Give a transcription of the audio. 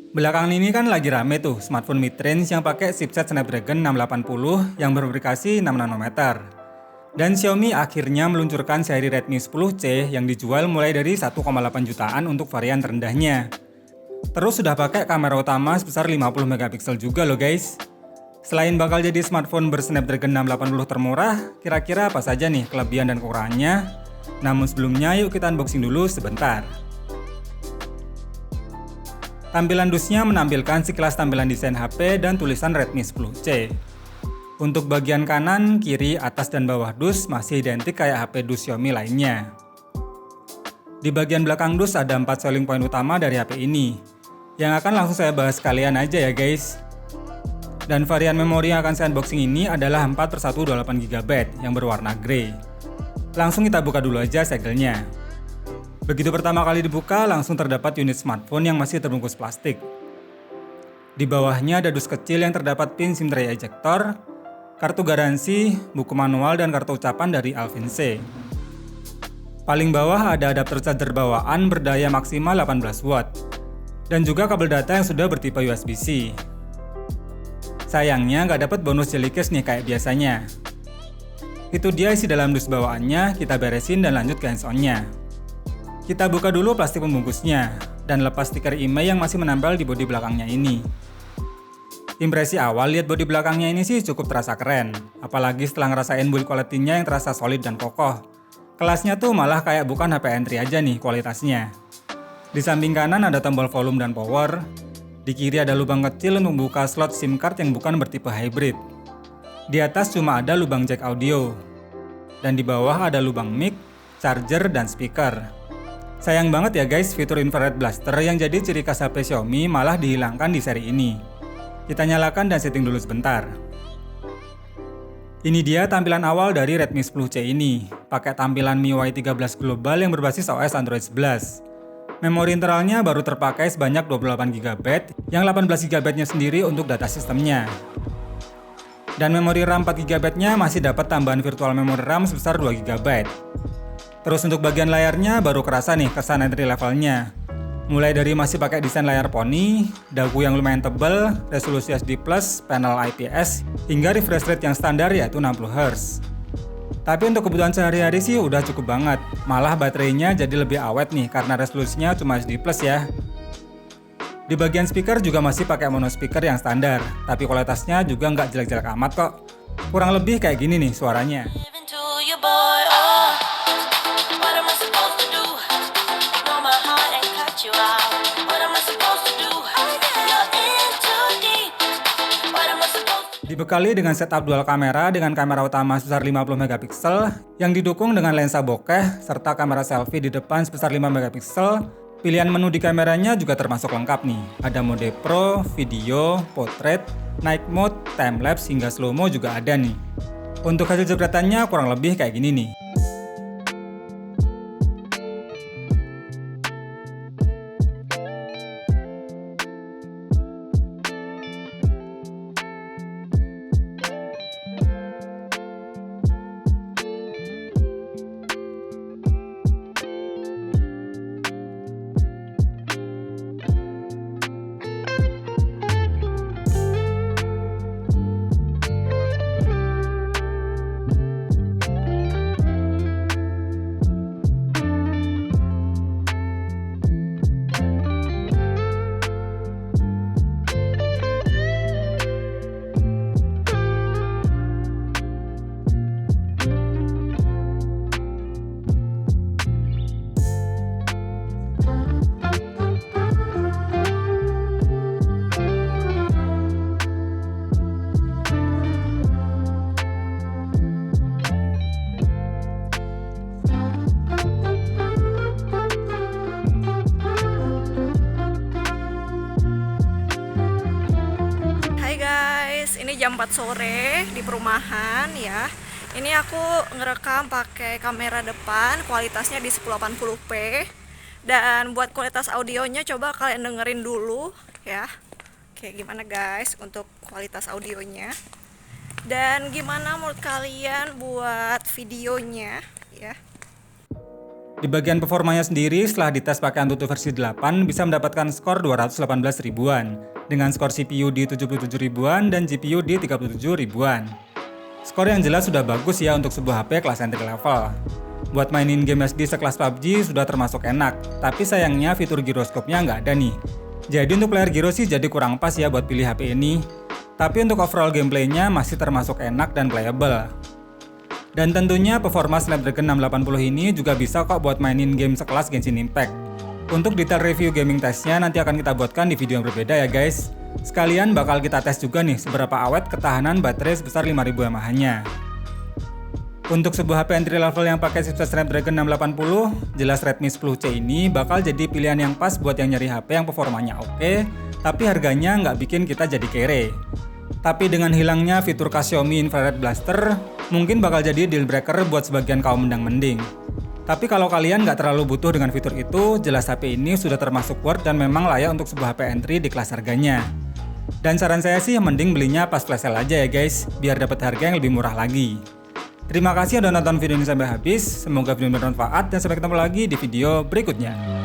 Belakangan ini kan lagi rame tuh smartphone mid-range yang pakai chipset Snapdragon 680 yang beraplikasi 6 nanometer. Dan Xiaomi akhirnya meluncurkan seri Redmi 10C yang dijual mulai dari 1,8 jutaan untuk varian terendahnya. Terus sudah pakai kamera utama sebesar 50 megapiksel juga loh guys. Selain bakal jadi smartphone bersnapdragon 680 termurah, kira-kira apa saja nih kelebihan dan kekurangannya? Namun sebelumnya yuk kita unboxing dulu sebentar. Tampilan dusnya menampilkan sekilas tampilan desain HP dan tulisan Redmi 10C. Untuk bagian kanan, kiri, atas, dan bawah dus masih identik kayak HP dus Xiaomi lainnya. Di bagian belakang dus ada 4 selling point utama dari HP ini, yang akan langsung saya bahas sekalian aja ya guys. Dan varian memori yang akan saya unboxing ini adalah 4/128GB yang berwarna grey. Langsung kita buka dulu aja segelnya. Begitu pertama kali dibuka, langsung terdapat unit smartphone yang masih terbungkus plastik. Di bawahnya ada dus kecil yang terdapat pin SIM tray ejector, kartu garansi, buku manual, dan kartu ucapan dari Alvin C. Paling bawah ada adapter charger bawaan berdaya maksimal 18 watt, dan juga kabel data yang sudah bertipe USB-C. Sayangnya nggak dapat bonus jelly case nih kayak biasanya. Itu dia isi dalam dus bawaannya, kita beresin dan lanjut ke hands-on-nya. Kita buka dulu plastik pembungkusnya, dan lepas stiker IMEI yang masih menempel di bodi belakangnya ini. Impresi awal lihat bodi belakangnya ini sih cukup terasa keren, apalagi setelah ngerasain build quality-nya yang terasa solid dan kokoh. Kelasnya tuh malah kayak bukan HP entry aja nih kualitasnya. Di samping kanan ada tombol volume dan power, di kiri ada lubang kecil untuk membuka slot SIM card yang bukan bertipe hybrid. Di atas cuma ada lubang jack audio, dan di bawah ada lubang mic, charger, dan speaker. Sayang banget ya guys, fitur infrared blaster yang jadi ciri khas HP Xiaomi malah dihilangkan di seri ini. Kita nyalakan dan setting dulu sebentar. Ini dia tampilan awal dari Redmi 10C ini, pakai tampilan MIUI 13 Global yang berbasis OS Android 11. Memori internalnya baru terpakai sebanyak 28GB, yang 18GB-nya sendiri untuk data sistemnya. Dan memori RAM 4GB-nya masih dapat tambahan virtual memory RAM sebesar 2GB. Terus untuk bagian layarnya baru kerasa nih kesan entry levelnya. Mulai dari masih pakai desain layar poni, dagu yang lumayan tebal, resolusi HD+, panel IPS, hingga refresh rate yang standar yaitu 60Hz. Tapi untuk kebutuhan sehari-hari sih udah cukup banget, malah baterainya jadi lebih awet nih karena resolusinya cuma HD+ ya. Di bagian speaker juga masih pakai mono speaker yang standar, tapi kualitasnya juga nggak jelek-jelek amat kok. Kurang lebih kayak gini nih suaranya. Dibekali dengan setup dual kamera dengan kamera utama sebesar 50 megapiksel yang didukung dengan lensa bokeh serta kamera selfie di depan sebesar 5 megapiksel. Pilihan menu di kameranya juga termasuk lengkap nih. Ada mode Pro, video, portrait, night mode, timelapse hingga slow mo juga ada nih. Untuk hasil jepretannya kurang lebih kayak gini nih. Ini jam 4 sore di perumahan ya. Ini aku ngerekam pakai kamera depan, kualitasnya di 1080p. Dan buat kualitas audionya coba kalian dengerin dulu ya. Oke, gimana guys untuk kualitas audionya? Dan gimana menurut kalian buat videonya ya? Di bagian performanya sendiri, setelah dites pakai Antutu versi 8, bisa mendapatkan skor 218 ribuan, dengan skor CPU di 77 ribuan dan GPU di 37 ribuan. Skor yang jelas sudah bagus ya untuk sebuah HP kelas entry level. Buat mainin game SD sekelas PUBG sudah termasuk enak, tapi sayangnya fitur gyroscope-nya nggak ada nih. Jadi untuk player gyro sih jadi kurang pas ya buat pilih HP ini. Tapi untuk overall gameplaynya masih termasuk enak dan playable. Dan tentunya performa Snapdragon 680 ini juga bisa kok buat mainin game sekelas Genshin Impact. Untuk detail review gaming testnya nanti akan kita buatkan di video yang berbeda ya guys. Sekalian bakal kita tes juga nih seberapa awet ketahanan baterai sebesar 5000 mAh-nya. Untuk sebuah HP entry level yang pakai chipset Snapdragon 680, jelas Redmi 10C ini bakal jadi pilihan yang pas buat yang nyari HP yang performanya oke, tapi harganya nggak bikin kita jadi kere. Tapi dengan hilangnya fitur Xiaomi Infrared Blaster, mungkin bakal jadi deal breaker buat sebagian kaum mendang-mending. Tapi kalau kalian nggak terlalu butuh dengan fitur itu, jelas HP ini sudah termasuk worth dan memang layak untuk sebuah HP entry di kelas harganya. Dan saran saya sih mending belinya pas flash sale aja ya guys, biar dapat harga yang lebih murah lagi. Terima kasih udah nonton video ini sampai habis, semoga video ini bermanfaat dan sampai ketemu lagi di video berikutnya.